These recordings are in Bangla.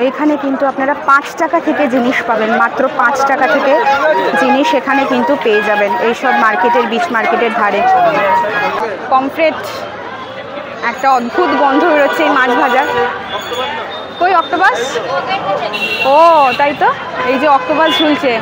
এখানে কিন্তু আপনারা 5 টাকা থেকে জিনিস পাবেন, মাত্র 5 টাকা থেকে জিনিস এখানে কিন্তু পেয়ে যাবেন এইসব মার্কেটের, বিচ মার্কেটের ধারে। পমফ্রেট, একটা অদ্ভুত গন্ধ বেরোচ্ছে এই মাছ ভাজার। কই অক্টোপাস? ও তাই তো, এই যে অক্টোপাস ঝুলছে।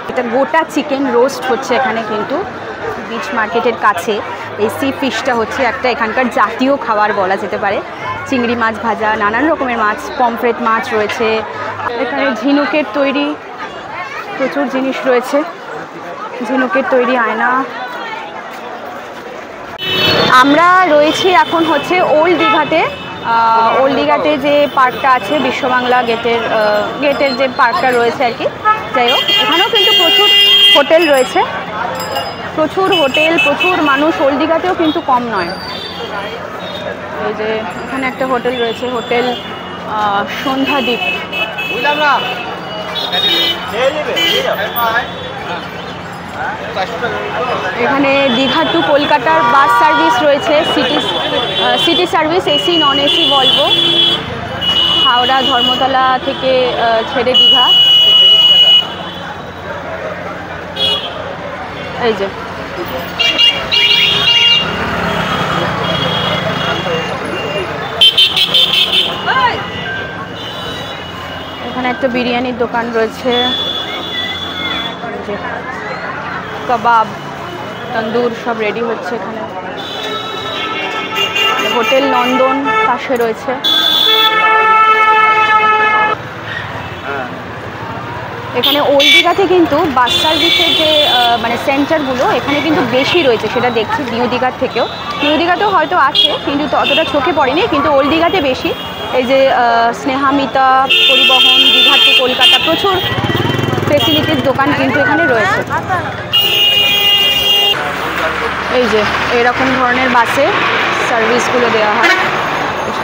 এটা গোটা চিকেন রোস্ট হচ্ছে এখানে কিন্তু বিচ মার্কেটের কাছে। এই সি ফিশটা হচ্ছে একটা এখানকার জাতীয় খাবার বলা যেতে পারে। চিংড়ি মাছ ভাজা, নানান রকমের মাছ, পমফ্রেট মাছ রয়েছে এখানে। ঝিনুকের তৈরি প্রচুর জিনিস রয়েছে, ঝিনুকের তৈরি আয়না। আমরা রয়েছি এখন হচ্ছে ওল্ড দীঘাতে। ওল্ড দীঘাতে যে পার্কটা আছে, বিশ্ববাংলা গেটের যে পার্কটা রয়েছে আর কি। যাই হোক, এখানেও কিন্তু প্রচুর হোটেল রয়েছে, প্রচুর হোটেল, প্রচুর মানুষ। ওল্ড দীঘাতেও কিন্তু কম নয়। এই যে এখানে একটা হোটেল রয়েছে, হোটেল সন্ধ্যাদ্বীপ। এখানে দীঘা টু কলকাতার বাস সার্ভিস রয়েছে, city service, AC non AC Volvo. Howrah Dharmatala থেকে ছেড়ে দীঘা। এই যে এখানে একটা বিরিয়ানির দোকান রয়েছে, কাবাব, তন্দুর সব রেডি হচ্ছে এখানে। হোটেল নন্দন পাশে রয়েছে। এখানে ওল্ড দীঘাতে কিন্তু বাস সার্ভিসের যে মানে সেন্টারগুলো এখানে কিন্তু বেশি রয়েছে, সেটা দেখছি নিউ দীঘার থেকেও। নিউ দীঘাতেও হয়তো আছে কিন্তু অতটা চোখে পড়েনি, কিন্তু ওল্ড দীঘাতে বেশি। এই যে স্নেহামিতা পরিবহন, দীঘা টু কলকাতা, প্রচুর ফেসিলিটির দোকান কিন্তু এখানে রয়েছে। এই যে এরকম ধরনের বাসে সার্ভিসগুলো দেওয়া হয়।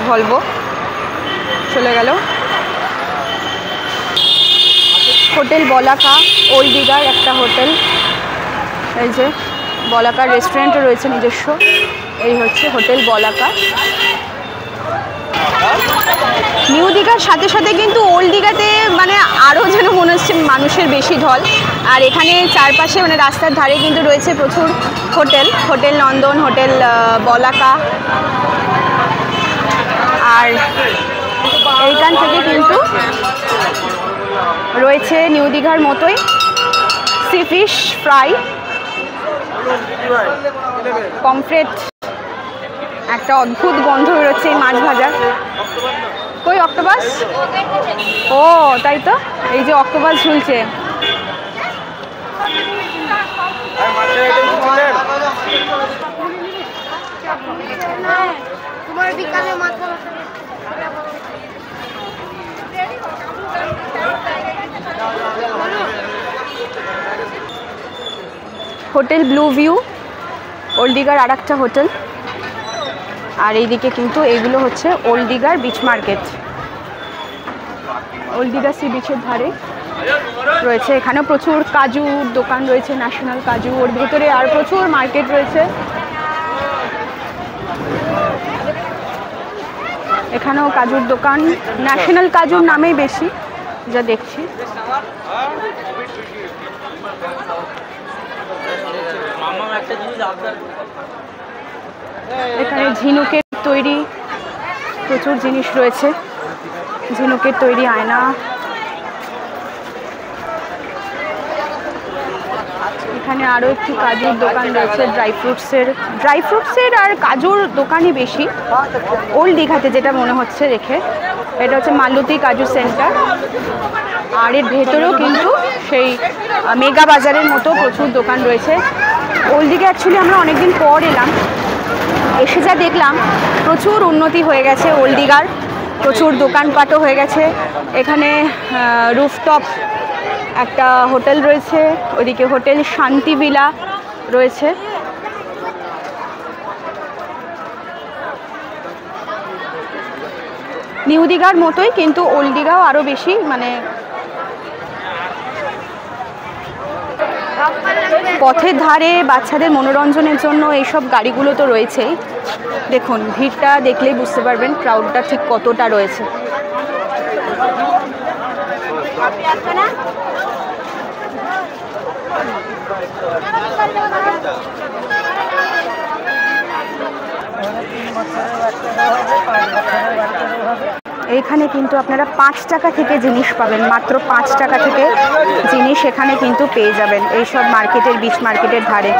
ভলভো চলে গেল। হোটেল বলাকা, ওল্ড দীঘার একটা হোটেল। এই যে বলাকার রেস্টুরেন্টও রয়েছে নিজস্ব। এই হচ্ছে হোটেল বলাকা। নিউ দীঘার সাথে সাথে কিন্তু ওল্ড দীঘাতে মানে আরও যেন মনে হচ্ছে মানুষের বেশি ঢল। আর এখানে চারপাশে মানে রাস্তার ধারে কিন্তু রয়েছে প্রচুর হোটেল, হোটেল নন্দন, হোটেল বলাকা। আর এইখান থেকে কিন্তু রয়েছে নিউ দীঘার মতোই সি ফিশ ফ্রাই, পমফ্রেট, একটা অদ্ভুত গন্ধ বেরোচ্ছে এই মাছ ভাজার। কই অক্টোপাস? ও তাই তো, এই যে অক্টোপাস ঝুলছে। হোটেল ব্লু ভিউ, ওল্ড দীঘার আর একটা হোটেল। আর এইদিকে কিন্তু এইগুলো হচ্ছে ওল্ড দীঘার beach market. Old Digha sea বিচের ধারে রয়েছে। এখানেও প্রচুর কাজুর দোকান রয়েছে, ন্যাশনাল কাজু। ওর ভেতরে আর প্রচুর মার্কেট রয়েছে। এখানেও কাজুর দোকান, ন্যাশনাল কাজুর নামেই বেশি যা দেখছি। এখানে ঝিনুকের তৈরি প্রচুর জিনিস রয়েছে, ঝিনুকের তৈরি আয়না। এখানে আরও একটি কাজুর দোকান রয়েছে, ড্রাই ফ্রুটসের আর কাজুর দোকানই বেশি ওল্ড দীঘাতে, যেটা মনে হচ্ছে দেখে। এটা হচ্ছে মালতী কাজু সেন্টার। আর এর ভেতরেও কিন্তু সেই মেগা বাজারের মতো প্রচুর দোকান রয়েছে। ওল্ড দীঘা অ্যাকচুয়ালি আমরা অনেকদিন পর এলাম, এসে যা দেখলাম প্রচুর উন্নতি হয়ে গেছে ওল্ড দীঘার, প্রচুর দোকানপাটও হয়ে গেছে। এখানে রুফটপ একটা হোটেল রয়েছে, ওইদিকে হোটেল শান্তি ভিলা রয়েছে। নিউ দীঘার মতোই কিন্তু ওল্ড দীঘাও আরও বেশি মানে পথের ধারে বাচ্চাদের মনোরঞ্জনের জন্য এইসব গাড়িগুলো তো রয়েছেই। দেখুন ভিড়টা দেখলেই বুঝতে পারবেন ক্রাউডটা ঠিক কতটা রয়েছে। এইখানে কিন্তু আপনারা 5 টাকা থেকে জিনিস পাবেন, মাত্র 5 টাকা থেকে জিনিস এখানে কিন্তু পেয়ে যাবেন এইসব মার্কেটের, বিচ মার্কেটের ধারে।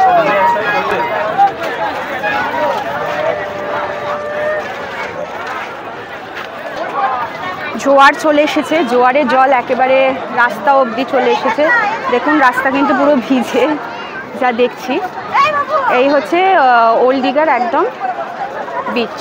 জোয়ার চলে এসেছে, জোয়ারের জল একেবারে রাস্তা অবধি চলে এসেছে। দেখুন রাস্তা কিন্তু পুরো ভিজে যা দেখছি। এই হচ্ছে ওল্ড দিঘার একদম বিচ।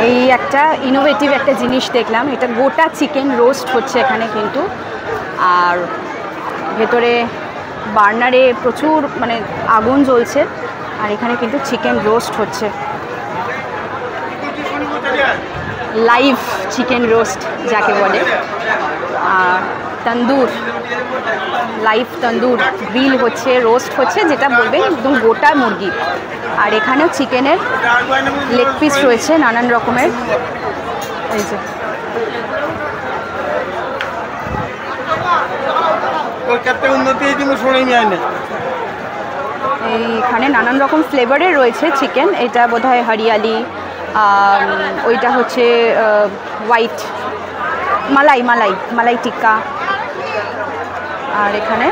এই একটা ইনোভেটিভ একটা জিনিস দেখলাম, এটা গোটা চিকেন রোস্ট হচ্ছে এখানে কিন্তু। আর ভেতরে বার্নারে প্রচুর মানে আগুন জ্বলছে, আর এখানে কিন্তু চিকেন রোস্ট হচ্ছে, লাইভ চিকেন রোস্ট যাকে বলে। আর তন্দুর, লাইভ তন্দুর গ্রিল হচ্ছে, রোস্ট হচ্ছে, যেটা বলবেন একদম গোটা মুরগি। আর এখানেও চিকেনের লেগ পিস রয়েছে নানান রকমের। এই যে এইখানে নানান রকম ফ্লেভারের রয়েছে চিকেন। এটা বোধহয় হরিয়ালি, ওইটা হচ্ছে হোয়াইট মালাই, মালাই মালাই টিক্কা। আর এখানে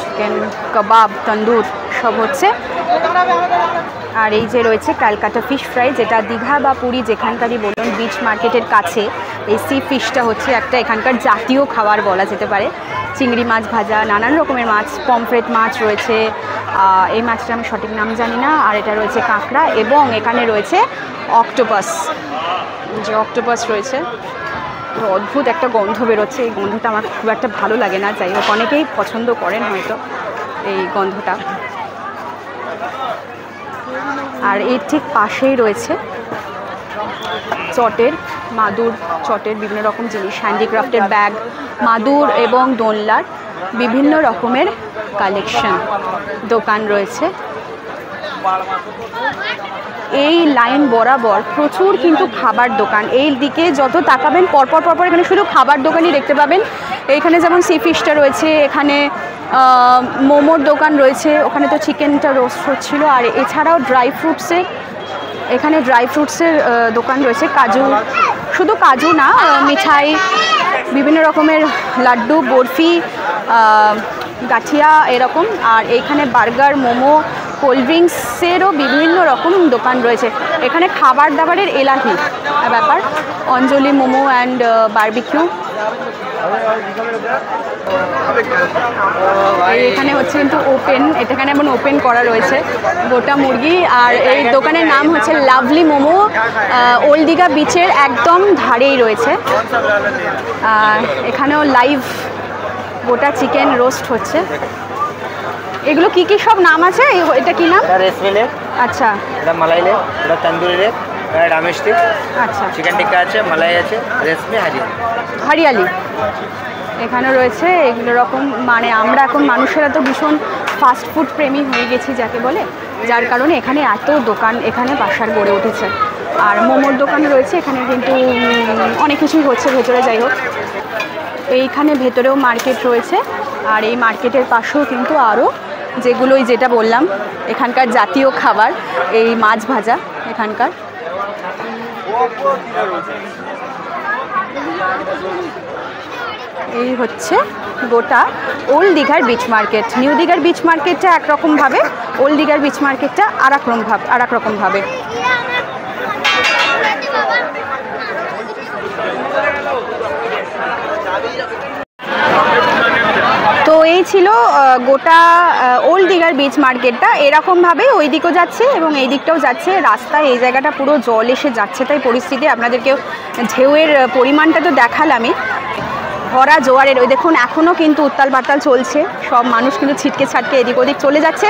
চিকেন কাবাব, তন্দুর সব হচ্ছে। আর এই যে রয়েছে ক্যালকাটা ফিশ ফ্রাই, যেটা দীঘা বা পুরী যেখানকারই বলুন বিচ মার্কেটের কাছে এই সি ফিশটা হচ্ছে একটা এখানকার জাতীয় খাবার বলা যেতে পারে। চিংড়ি মাছ ভাজা, নানান রকমের মাছ, পমফ্রেট মাছ রয়েছে, এই মাছটা আমি সঠিক নাম জানি না। আর এটা রয়েছে কাঁকড়া, এবং এখানে রয়েছে অক্টোপাস, যে অক্টোপাস রয়েছে। অদ্ভুত একটা গন্ধ বেরোচ্ছে, এই গন্ধটা আমার খুব একটা ভালো লাগে না, যাই হোক অনেকেই পছন্দ করেন হয়তো এই গন্ধটা। আর এর ঠিক পাশেই রয়েছে চটের, মাদুর চটের বিভিন্ন রকম জিনিস, হ্যান্ডিক্রাফটের ব্যাগ, মাদুর এবং দোলনার বিভিন্ন রকমের কালেকশন দোকান রয়েছে। এই লাইন বরাবর প্রচুর কিন্তু খাবার দোকান, এই দিকে যত তাকাবেন পরপর পরপর এখানে শুধু খাবার দোকানই দেখতে পাবেন। এইখানে যেমন সি ফিশটা রয়েছে, এখানে মোমোর দোকান রয়েছে, ওখানে তো চিকেনটা রোস্ট হচ্ছিলো। আর এছাড়াও ড্রাই ফ্রুটসের, এখানে ড্রাই ফ্রুটসের দোকান রয়েছে, কাজু, শুধু কাজু না, মিঠাই, বিভিন্ন রকমের লাড্ডু, বরফি, গাঠিয়া এরকম। আর এইখানে বার্গার, মোমো, কোল্ড ড্রিঙ্কসেরও বিভিন্ন রকম দোকান রয়েছে। এখানে খাবার দাবারের এলাহি ব্যাপার, অঞ্জলি মোমো অ্যান্ড বারবিকিউ। এখানে হচ্ছে কিন্তু ওপেন, এখানে এমন ওপেন করা রয়েছে গোটা মুরগি। আর এই দোকানের নাম হচ্ছে লাভলি মোমো, ওল্ড দীঘা বিচের একদম ধারেই রয়েছে। এখানেও লাইভ গোটা চিকেন রোস্ট হচ্ছে। এগুলো কি কি সব নাম আছে? এটা কি নাম? রেশমি লেগ, আচ্ছা, এটা মালাই লেগ, এটা তন্দুরি লেগ, এটা ডামেস্টিক, আচ্ছা, চিকেন টিক্কা আছে, মালাই আছে, রেশমি, হরিয়ালি। হরিয়ালি এখানে রয়েছে এগুলো রকম। মানে আমরা এখন মানুষেরা তো ভীষণ ফাস্ট ফুড প্রেমী হয়ে গেছি যাকে বলে, যার কারণে এখানে এত দোকান এখানে বাসার গড়ে উঠেছে। আর মোমোর দোকান রয়েছে এখানে, কিন্তু অনেক কিছুই হচ্ছে ভেতরে। যাই হোক, এইখানে ভেতরেও মার্কেট রয়েছে। আর এই মার্কেটের পাশেও কিন্তু আরও যেগুলোই, যেটা বললাম এখানকার জাতীয় খাবার, এই মাছ ভাজা এখানকার। এই হচ্ছে গোটা ওল্ড দীঘার বিচ মার্কেট। নিউ দীঘার বিচ মার্কেটটা একরকমভাবে, ওল্ড দীঘার বিচ মার্কেটটা আর এক রকমভাবে। এই ছিল গোটা ওল্ড দীঘার বিচ মার্কেটটা। এরকমভাবে ওই দিকও যাচ্ছে এবং এই দিকটাও যাচ্ছে। রাস্তায় এই জায়গাটা পুরো জল এসে যাচ্ছে, তাই পরিস্থিতি আপনাদেরকেও ঢেউয়ের পরিমাণটা তো দেখালামই। ভরা জোয়ারের ওই দেখুন এখনও কিন্তু উত্তাল পাতাল চলছে, সব মানুষ কিন্তু ছিটকে ছাটকে এদিক ওদিক চলে যাচ্ছে।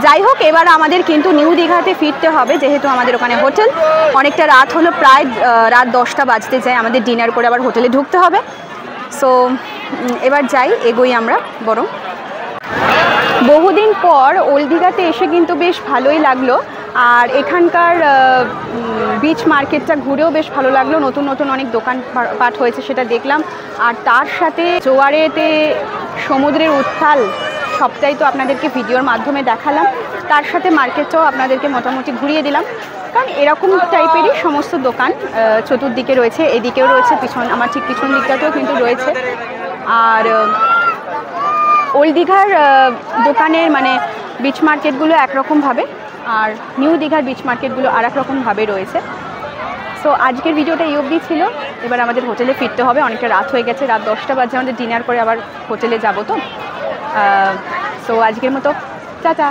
যাই হোক, এবার আমাদের কিন্তু নিউ দীঘাতে ফিরতে হবে, যেহেতু আমাদের ওখানে হোটেল। অনেকটা রাত হলো, প্রায় রাত 10টা বাজতে যায়, আমাদের ডিনার করে আবার হোটেলে ঢুকতে হবে। সো এবার যাই, এগোই আমরা বরং। বহুদিন পর ওল্ড দীঘাতে এসে কিন্তু বেশ ভালোই লাগলো, আর এখানকার বিচ মার্কেটটা ঘুরেও বেশ ভালো লাগলো। নতুন নতুন অনেক দোকানপাট হয়েছে সেটা দেখলাম, আর তার সাথে জোয়ারেতে সমুদ্রের উত্তাল সবটাই তো আপনাদেরকে ভিডিওর মাধ্যমে দেখালাম। তার সাথে মার্কেটটাও আপনাদেরকে মোটামুটি ঘুরিয়ে দিলাম, কারণ এরকম টাইপেরই সমস্ত দোকান চতুর্দিকে রয়েছে। এদিকেও রয়েছে, আমার ঠিক পিছন দিকটাতেও কিন্তু রয়েছে। আর ওল্ড দীঘার দোকানের মানে বিচ মার্কেটগুলো একরকমভাবে, আর নিউ দীঘার বিচ মার্কেটগুলো আর এক রকমভাবে রয়েছে। সো আজকের ভিডিওটা এই অবধি ছিল। এবার আমাদের হোটেলে ফিরতে হবে, অনেকটা রাত হয়ে গেছে, রাত 10টা বাজে আমাদের ডিনার করে আবার হোটেলে যাব। তো সো আজকের মতো টাটা।